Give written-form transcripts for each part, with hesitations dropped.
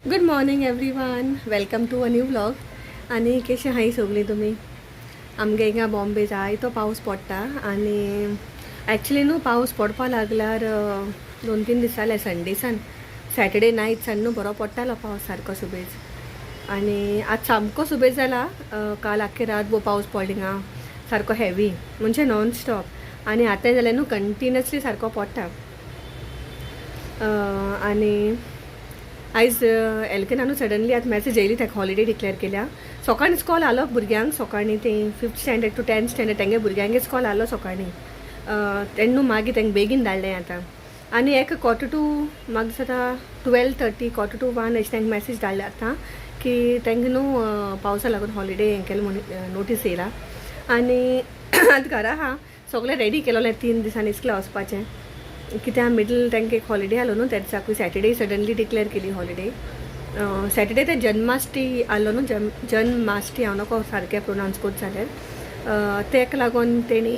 Good morning everyone, welcome to a new vlog. आणि कशी हाय सगळी तुमी. आमगे हिंगा बॉम्बे जाय तो पावस पडटा आणि ॲक्च्युली न्हू पावस पडपा लागल्यार 2-3 दीस जाले संडेसान सॅटर्डे नायट सान न्हू बरो पडटालो पावस सारको सुबेज. आणि आज सामको सुबेज जाला. काल आख्खे रात पावस पडलो हिंगा सारको हेवी म्हणजे नॉन स्टॉप. आणि आतां जाल्यार न्हू कंटिन्युअसली सारको पडटा. आणि आयज एलकेना न्हू सडनली आतां मॅसेज येयली ताका हॉलिडे डिक्लेअर केल्या. सकाळींच कॉल आलो भुरग्यांक. सकाळीं ते 5th standard to 10th standard तेंगे भुरग्यांगेच कॉल आलो सकाळीं. तेन्ना न्हू मागीर तेंका बेगीन धाडलें आतां. आनी एक 1:45 म्हाका दिसता 12:30 1:45 अशें तेंका मॅसेज धाडले आतां की तेंका न्हू पावसा लागून हॉलिडे हें केलें म्हणून नोटीस येयला. आनी आतां घरा आहा सगळें रेडी केलोलें 3 दिसांनी इस्कला वचपाचें कित्याक मिडल तेंका एक हॉलिडे आलो न्हू तेच साकूय सॅटर्डे सडनली डिक्लेअर केली हॉलिडे. सॅटर्डे ते जन्माष्टी आलो न्हू जन्माष्टी हांव नको सारकें प्रोनावन्स कोत जाल्यार तेका लागून तेणी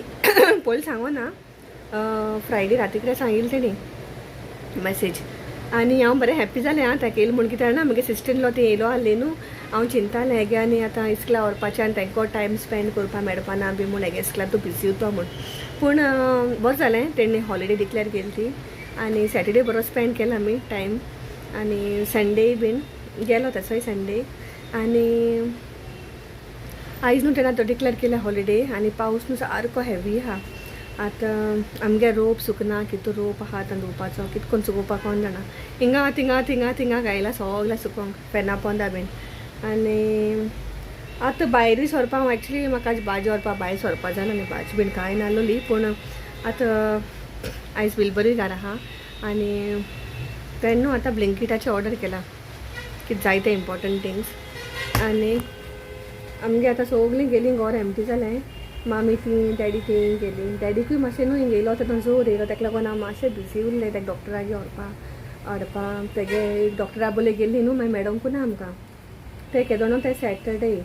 पयलीं सांगो ना. फ्रायडे राती कितें सांगिल्लें तेणी मॅसेज. आनी हांव बरें हॅप्पी जालें आं ताका येयलो म्हूण. कित्याक ना म्हगे सिस्टरलो ते येयलो आहले न्हू. हांव चिंतालें हेगे आनी आतां इस्कला व्हरपाचें आनी तेंको टायम स्पेंड करपा मेळपा ना बी म्हूण हेगे इस्कला तूं बिजी उरतो म्हूण. पूण बरें जालें तेणी हॉलिडे डिक्लेअर केली ती. आनी सॅटर्डे बरो स्पेंड केलो आमी टायम. आनी संडे बीन गेलो तसोय संडे. आनी आयज न्हू तेणें तो डिक्लेअर केला हॉलिडे. आनी पावस न्हू सारको हेवी आहा. आतां आमगे रोप सुकना कितू रोप आहा आतां धुवपाचो कितकोन सुकोवपाक कोण जाणा. हिंगा थिंगा थिंगा थिंगा गायला सगळ्या सुकोंक फेना पोंदा बीन. आनी आतां भायरूय सरपा हांव एक्चुली म्हाका आज भाजी व्हरपा भायर सरपा जाय आनी भाजी बीन कांय नासलोली. पूण आतां आयज विलबरी घरा आहा. आनी तेन्ना न्हू आतां ब्लिंकिटाची ऑर्डर केला कितें जाय ते इम्पॉर्टंट थिंग्स. आनी आमगे आतां सगळीं गेलीं घर एमटी जालें. मामी ती डॅडी ती गेली. डॅडीकूय मातशें न्हू हिंगा येयलो तेन्ना जोर येयलो ताका लागून हांव मातशें बिजी उरलें ताका डॉक्टरागेर हाडपा तेगे डॉक्टरा बोले गेल्ली न्हू मागीर मेडोंकू ना आमकां. ते केदो न्हू ते सॅटर्डे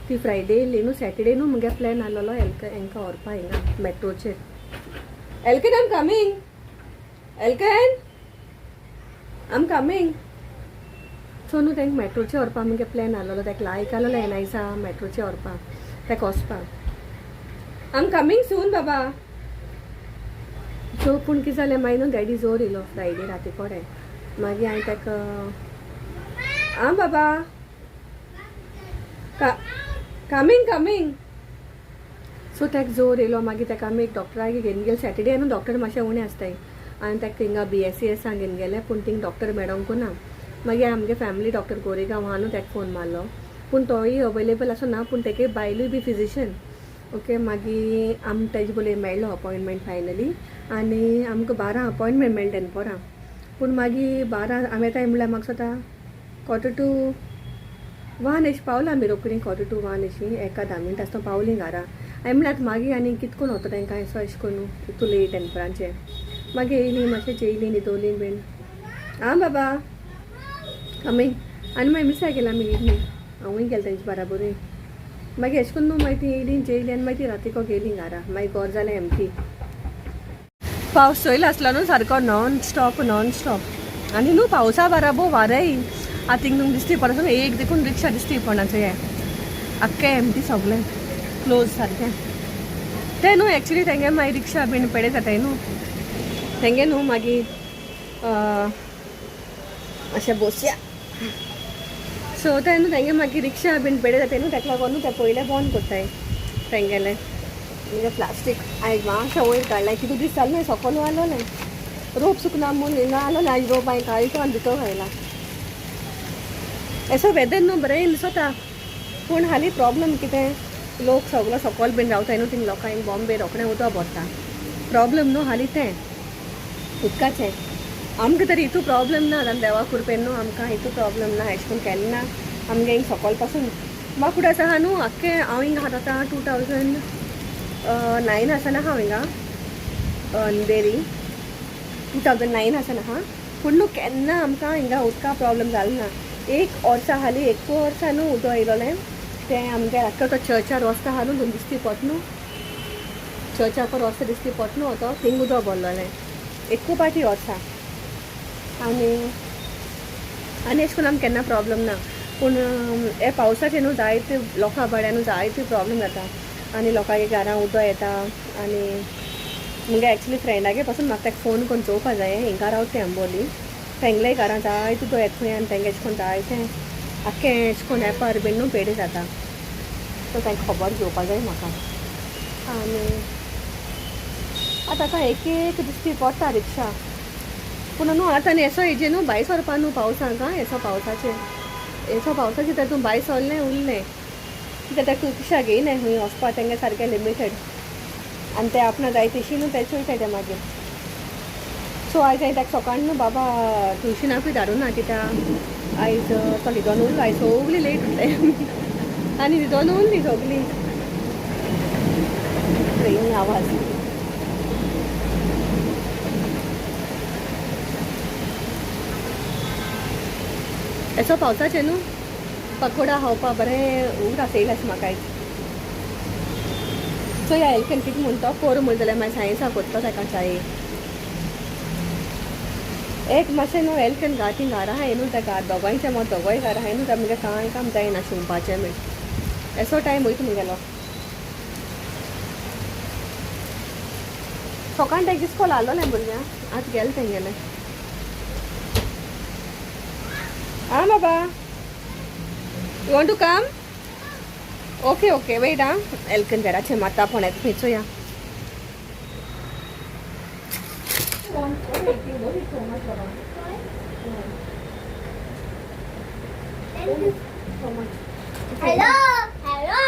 ती फ्रायडे येयली न्हू. सॅटर्डे न्हू मुगे प्लॅन आहलोलो हेंका व्हरपा हिंगा मेट्रोचेर. एलकेन आम कमींग. एलकेन आम कमींग. सो न्हू तेंका मेट्रोचेर व्हरपा मुगे प्लॅन आहलोलो. ताका लायक आहलोलो एनायसा मेट्रोचेर व्हरपा ताका वचपा. आम कमींग सून बाबा. सो पूण कितें जालें मागीर न्हू डॅडी जोर येयलो फ्रायडे राती कोडे. मागीर हांवें ताका आं बाबा कमींग कमींग. सो ताका जोर येयलो. मागीर ताका आमी एक डॉक्टरागेर घेवन गेले. सॅटर्डे न्हू डॉक्टर मातशें उणें आसताय. आनी ताका थिंगा BSCSां घेवन गेलें पूण थिंगा डॉक्टर मेळोंकू ना. मागीर आमगे फॅमिली डॉक्टर गोरेगांव आहा न्हू ताका फोन मारलो. पूण तोय अवेलेबल आसूं ना. पूण तेगे बायलूय बी फिजिशियन. ओके मागीर तेजे बोले मेळ्ळो अपॉयंटमेंट फायनली. आनी आमकां 12 अपॉयंटमेंट मेळ्ळें दनपरां. पूण मागीर 12 हांवें येताय म्हणल्यार म्हाका स्वता 1:45 अशी पावला आमी रोखडीं 1:45 अशी 1-10 मिनट आसता पावलीं घरा. हांवें म्हणल्यार आतां मागीर आनी कितकोन वता तांकां असो अशें करून इतू लेट दनपरांचें. मागीर येयलीं मातशें जेयलीं न्हिदोलीं बीन. आं बाबा कमींग. आनी मागीर मिसा गेला आमी इवनींग. हांवूय गेलें तेंचे बाराबरूय. मागीर अशें करून न्हू मागीर ती येयलीं जेयलीं आनी मागीर ती रातीको गेलीं घरा. मागीर घर जालें एमटी. पावस चोयलो आसलो न्हू सारको नॉन स्टॉप. आनी न्हू पावसा बाराबो वारेय आतां थिंग तुमकां दिसती पडटा एक देखून रिक्षा दिसती पडना चोय आख्खें एमटी सगळें क्लोज सारकें. तें न्हू एक्चुली तेंगे मागीर रिक्षा बीन पेडे जाताय न्हू. तेंगे न्हू मागीर अशें बसया. सो ते न्हू तेंगे मागीर रिक्षा बीन पेडे जाताय न्हू. ताका लागून न्हू ते पयलें बंद कोत्ताय तेंगेलें. म्हणजे प्लास्टीक आयज मातशें वयर काडलाय कितू दीस जालें न्हय सकलो आहलोलें. रोप सुकना म्हूण हिंगा आहलोलें आयज रोप हांवें काडलो आनी भितर घायला. असो वेदर न्हू बरें दिसता. पूण हालीं प्रॉब्लम कितें लोक सगलो सकल बीन रावताय न्हू. थिंग लोकांक बॉम्बे रोखडें उदक भरता. प्रॉब्लम न्हू हालीं तें उदकाचें. आमकां तरी हितू प्रॉब्लम ना. आतां देवा कृपेन न्हू आमकां हितू प्रॉब्लम ना. अशें करून केन्ना आमगे हिंग सकल पासून म्हाका फुडें आसा न्हू आख्खें हांव हिंगा आतां 2009 आसना हांव हिंगा अंधेरी 2009 आसना हा. पूण न्हू केन्ना आमकां हिंगा उदका प्रॉब्लम जालो ना. एक वर्सा हालीं 1 वर्सा न्हू उदक येयलोलें. तें आमगे आख्खो तो चर्चार रस्तो आहा न्हू थंय दिसती पडटा न्हू. चर्चाक रस्तो दिसती पडटा न्हू तो थिंग उदक भरलोलें 1 पाटी वर्सा. आनी आनी अशें करून आमकां केन्ना प्रॉब्लम ना. पूण हे पावसाचे न्हू जायते लोकां भाड्या न्हू जायते प्रॉब्लम जाता आनी लोकांगे घरां उदक येता. आनी मुगे एक्चुली फ्रेंडागे पासून म्हाका ताका फोन करून चोवपा जाय हिंगा रावता तें आंबोली. तेंगलेय घरां जायते उदक येता आनी तेंगे अशें करून जायतें आख्खें अशें करून एपार बीन न्हू पेडे जाता. सो तांकां खबर घेवपा जाय म्हाका. आनी आतां एक एक दिसती पडटा रिक्षा. पूण न्हू आतां एसो हेजे न्हू भायर सरपा न्हू पावसाक एसो पावसाचे तर तूं भायर सरलें उरलें कित्याक ताका रिक्षा घेयनाय खंय वचपा तेंगे सारकें लिमिटेड आनी ते आपणा जाय तशी न्हू ते चोयताय ते मागीर. सो आयज हांवें ताका सकाळ न्हू बाबा ट्युशनाकूय धाडूं ना कित्याक आयज तो न्हिदोन उरलो. आयज सगळीं लेट उरले आनी न्हिदोन उरलीं सगळीं. ट्रेनी आवाज एसो पावसाचें न्हू पकोडा खावपा बरें उर आसयलें अशें म्हाका आयज. सो ह्या एलकेन कितें म्हणटा कोर म्हण जाल्यार मागीर सायन्सा कोत्ता ताका चाये. एक मातशें न्हू एलकेन गाती घरा आहाय न्हू ताका दोगांयचें मग दोगोय घरा आहाय न्हू त्या मुगे कांय काम जायना शिंवपाचें बीन. एसो टायम वयता मुगेलो. सकाळीं तेगे इस्कॉल आसलोलें भुरग्यांक आतां गेलें तेंगेलें. आं बाबा you want to come? Okay okay wait आं एलकन घराचें माता पण येता थंय चोया. Hello, hello.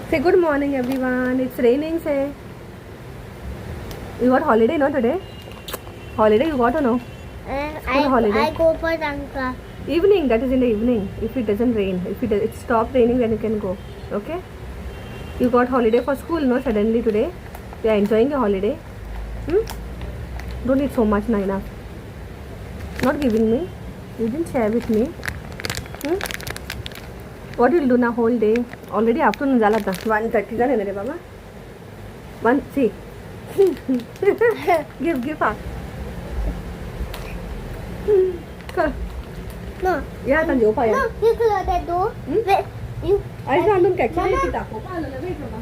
Say good morning everyone. It's raining. Say you got holiday no today? Holiday you got or no? School holiday. I go for Tanka. Evening, that is in the evening. If it doesn't rain, if it stopped raining, then you can go. Okay? You got holiday for school, no? Suddenly today, you are enjoying your holiday. Don't eat so much, Naina. Not giving me. You didn't share with me. What you'll do now whole day? Already afternoon zala tha. 1:30 zale na re baba. One see. give up. No. या आता जेव पाया. No, you close the door. You. आयज आणून कॅक्चुअली एक दाखोवपा आलो weight बाबा.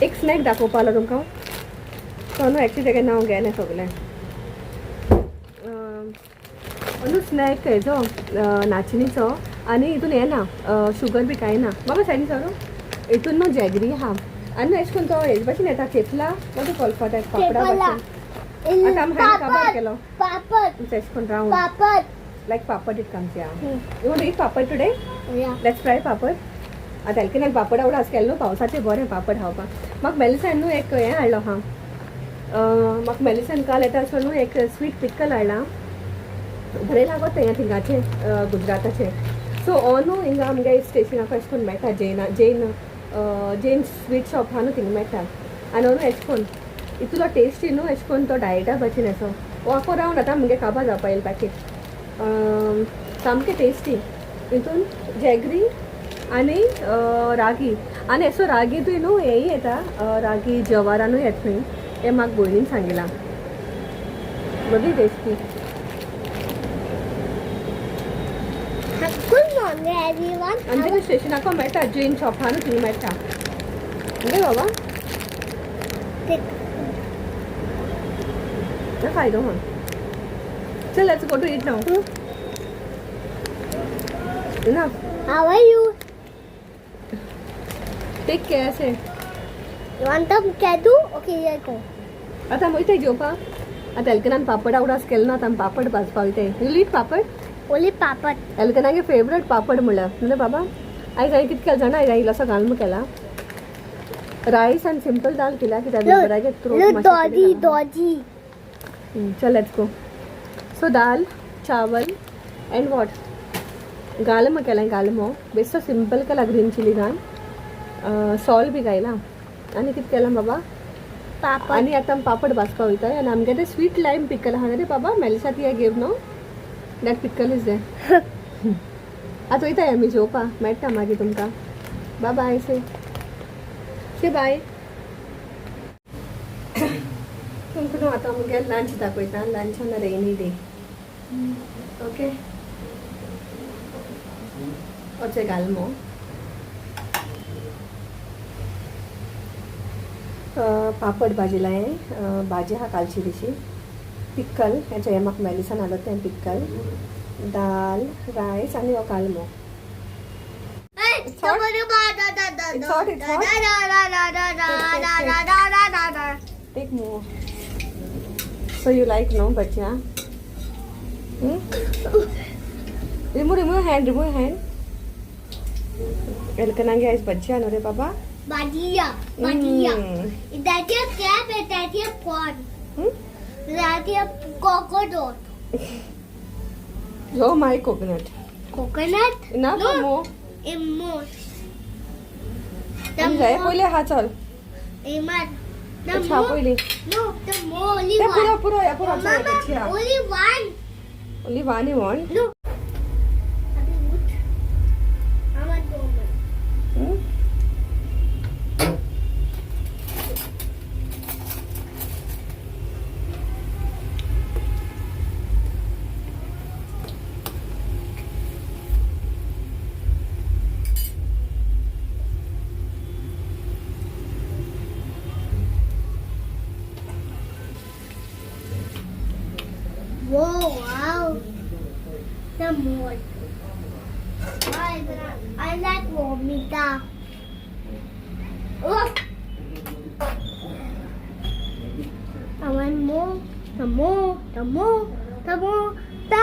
एक स्नॅक दाखोवपा आलो तुमकां. तो न्हू एक्चुअली तेगे नांव गेलें सगलें. अंदू स्नॅक हेजो नाचणीचो आनी हितून हें ना शुगर बी कांय ना. बाबा सायडीन सरू हितून न्हू जॅगरी आहा आनी अशें करून तो हेजे भाशेन येता चेपला what you call for that पापडा भाशेन. आतां आमी हांवें काबार केलो. Papad. अशें करून round Papad. Like papad it comes या. You want to eat papad today? Yeah. Let's try papad. आतां एलकेनाक पापड आवडा आस केलो न्हू पावसाचें बरें पापड खावपाक. म्हाका मेलिसान न्हू एक हें हाडलो हांव. म्हाका मेलिसान काल येता असो न्हू एक स्वीट पिकल हाडला. बरें लागोता हें थिंगाचें गुजराताचें. सो हो न्हू हिंगा आमगे स्टेशनाक अशें करून मेळटा जैन स्वीट शॉप आहा न्हू थिंगा मेळटा. आनी हो न्हू अशें करून इतलो टेस्टी न्हू अशें करून तो डायटा भाशेन असो वाको रावंड आतां मुगे काबा जावपा येयला पॅकेट. सामकें टेस्टी. हितून जॅगरी आनी रागी आनी असो रागीतूय न्हू हेंय येता रागी जवारानूय येता खंय. हें म्हाका भयणीन सांगिलां. बरी टेस्टी. Good morning, everyone. आनी तेका स्टेशनाको मेळटा जैन शॉप आहा न्हू थिंगा मेळटा. गे बाबा फायदो म्हण. चल लेट्स गो टू ईट नाव. ना How are you? Take care से. You want some kadu? Okay, here go. आतां आमी वयताय जेवपाक. आतां एलकनान पापड आवडास केलो ना आतां आमी पापड भाजपा वयताय. You eat papad? Only papad. एलकनागे फेवरेट पापड म्हणल्यार न्हू बाबा. आयज हांवें कितें केलें जाणा आयज हांवें इल्लोसो गालमो केला. रायस आनी सिंपल दाल केला कित्याक बरागे Look, dodgy. चल लेट्स गो. सो दाल चावल एंड वॉट गालमो केला. गालमो बेश्टो सिंपल केला ग्रीन चिली घान सॉल्ट बी घायला आनी कितें केलां बाबा Papad. आनी आतां पापड भाजपा वयताय. आनी आमगे ते स्वीट लायम पिकल आहा रे बाबा मेलिसा ती gave know that pickle is they. आतां वयताय आमी जेवपा. मेळटा मागीर तुमकां. बाय बाय से बाय. तुमकां न्हू आतां मुगे लंच दाखयता lunch on a rainy day okay अचे गालमो पापड भाजीला हें भाजी हा कालची दिशी पिक्कल हेचो हें म्हाका मेडिसन हाडलो तें पिक्कल दाल रायस आनी हो कालमो take more so you like no बच्चा रिमूव हैंड एलकनागे आयज बच्चा न्हू रे बाबा Badia. That is cap and that is pond. That is coconut. Yo, my coconut. Coconut? Enough No. or more? More. हम जाए पहिले हा चल Iman. The अच्छा more. पहिले No, the more only ते one. पूरा Mama, बच्चा only one. only one you want No. Mama, don't. Whoa, wow. The more. I like Vomita. Oh. I want more. The more. The more. The more. The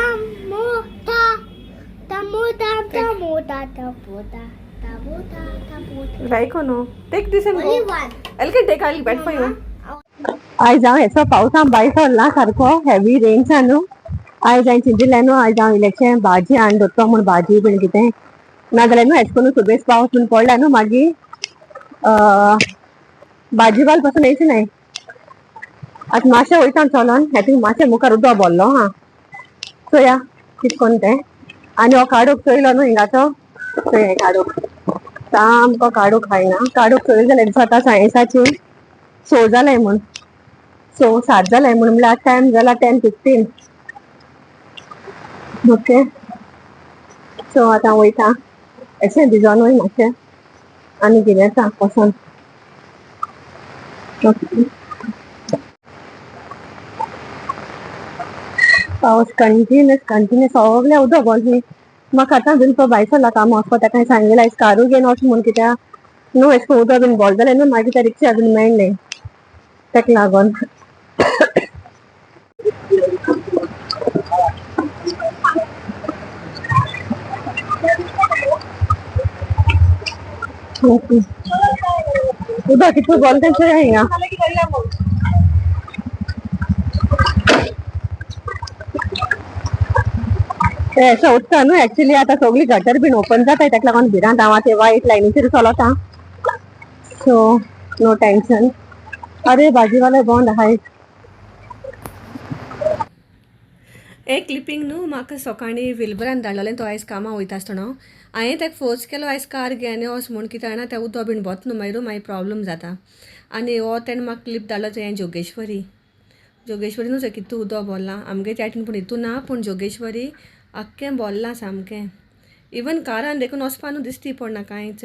more. The more. The more. The more. like or no take this and Only go one. I'll take I'll bet for you Mama, आयज हांव हेचो पावसान भायर सरला सारको heavy रेन्सान न्हू आयज हांवें चिंतिल्लें न्हू आयज हांव इलेक्शन भाजी हाडून दवरतो म्हूण भाजी बीन कितें नाजाल्यार न्हू हेच करून सुबेज पावस बीन पडला न्हू मागीर भाजीपाल पासून येयची नाय आतां मातशें वयता चलोन हेतून मातशें मुखार उदक भरलो हा चोया कितें कोन्न तें आनी हो काडूक चोयलो न्हू हिंगाचो चोय हे काडूक सामको काडूक खायना काडूक चोयलो जाल्यार स्वता सायन्साची सो जालें म्हूण सो 7 जालें म्हूण म्हळ्यार टायम जाला 10:15 ओके सो आतां वयता अशें भिजोन वय मातशें आनी कितें येता वोसोन पावस कंटिन्यूस सगळें उदक भरली म्हाका आतां बीन तो भायर सरला कामा वचपा ताका हांवें सांगिल्लें आयज कारू घेवन वच म्हूण कित्याक न्हू अशें करून उदक बीन भरलें जाल्यार न्हू मागीर त्या रिक्षा बीन मेळनाय ताका लागोन उदक कितू भरलें तें चोया हिंगा अशें उदता न्हू एक्चुअली आतां सगळी गटर बीन ओपन जाताय ताका लागोन भिरांत हांव आतां वायट लायनीचेर चलता सो नो टेंशन अरे भाजीवाले बंद आहाय एक क्लिपिंग न्हू म्हाका सकाळीं विल्बरान धाडलोलें तो आयज कामां वयता आसतना हांवें ताका फोर्स केलो आयज कार घे आनी वच म्हूण कित्याक जाणा तें उदक बीन भरता न्हू मागीर प्रॉब्लम जाता आनी हो तेणें म्हाका क्लिप धाडलो हें जोगेश्वरी न्हू थंय कितू उदक भरलां आमगे त्या वाटेन पूण हितू ना पूण जोगेश्वरी आख्खें भरलां सामकें इवन कारान देखून वचपा न्हू दिसती पडना कांयच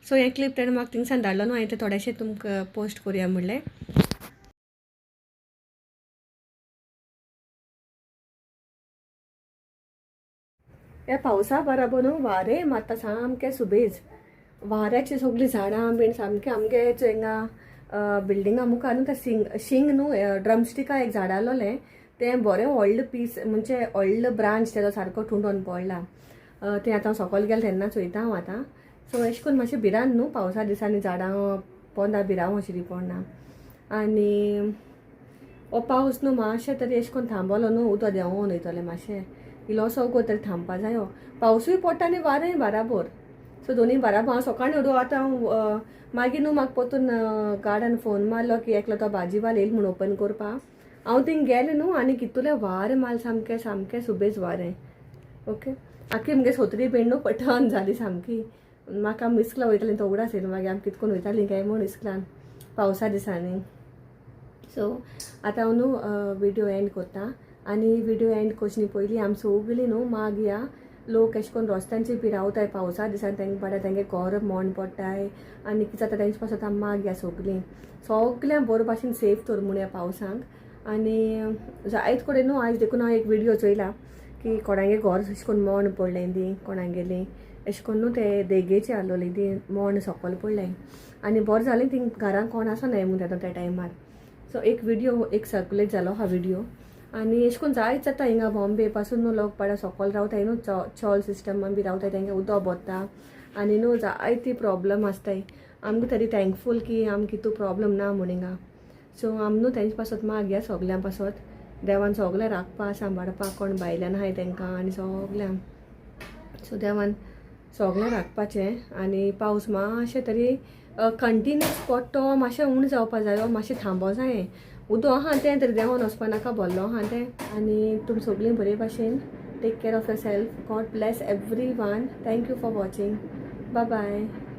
सो हें क्लिप तेणें म्हाका थिंगसान धाडलो न्हू हांवें तें थोडेशें तुमकां पोस्ट करुया म्हणलें ह्या पावसा बराबर न्हू वारें मारता सामकें सुबेज वाऱ्याची सगळीं झाडां बीन सामकें आमगे हिंगा बिल्डिंगा मुखार न्हू तें शिंग न्हू ड्रमस्टिका एक झाड आसलोलें तें बरें व्हडलें पीस म्हणजे व्हडलो ब्रांच तेजो सारको ठुंडोन पडला तें आतां सकयल गेलें तेन्ना चोयता हांव आतां सो अशें करून मातशें भिरांत न्हू पावसा दिसांनी झाडां पोंदा भिरांव अशी पडना आनी हो पावस न्हू मातशें तरी अशें करून थांबलो न्हू उदक देंवोन वयतलें मातशें इल्लोसो गो तरी थांबपा जायो पावसूय पडटा आनी वारेंय बाराबर सो दोनी बाराबर हांव सकाळीं उडो आतां मागीर न्हू म्हाका पोतून गार्डन फोन मारलो की एकलो तो भाजीवालो येयलो म्हूण ओपन करपा हांव थिंग गेलें न्हू आनी कितुलें वारें माल सामकें सुबेज वारें ओके आख्खी मुगे सोत्री बीन न्हू पटन जाली सामकी म्हाका इस्कला वयतालीं तो उगडास येयलो मागीर आमी कितकोन वयतालीं काय म्हूण इस्कलान पावसा दिसांनी सो आतां हांव न्हू विडियो एंड कोत्ता आनी विडियो एंड कोचनी पयलीं आमी सगळीं न्हू माग या लोक अशें करून रस्त्यांचेर बी रावताय पावसा दिसान तांकां पडटा तांगे घर मोड पडटाय आनी कितें जाता तेंचे पासून आतां माग या सगळ्यांक बरो भाशेन सेफ तर म्हूण ह्या पावसांक आनी जायत कडेन न्हू आयज देखून हांव एक विडियो चोयला की कोणागे घर अशें करून मोड पडलें दी कोणागेली अशें करून न्हू ते देगेचे आहलोली ती मोड सकयल पडलें आनी बरें जालें ती घरान कोण आसनाय म्हूण त्या टायमार सो एक विडियो एक सर्कुलेट जालो हा विडियो आनी अशें करून जायत जाता हिंगा बॉम्बे पासून न्हू लोक पडा सकयल रावताय न्हू चॉल सिस्टमान बी रावताय तेंगे उदक भरता आनी न्हू जायती प्रॉब्लम आसताय आमकां तरी थँकफूल की आमकां तूं प्रॉब्लम ना म्हूण हिंगा सो आम न्हू तेंचे पासत माग या सगल्यां पासत देवान सगळें राखपा सांबाळपाक कोण भायल्यान आहाय तेंकां आनी सगल्यांक सो देवान सगळें राखपाचें आनी पावस मातशें तरी कंटिन्यूस पडटो मातशें उण जावपा जायो मातशें थांबो जायें उदक आहा तें तरी देंवन वचपा नाका भरलो आहा तें आनी तुमी सगळीं बरे भाशेन take care of yourself God bless everyone thank you for watching bye bye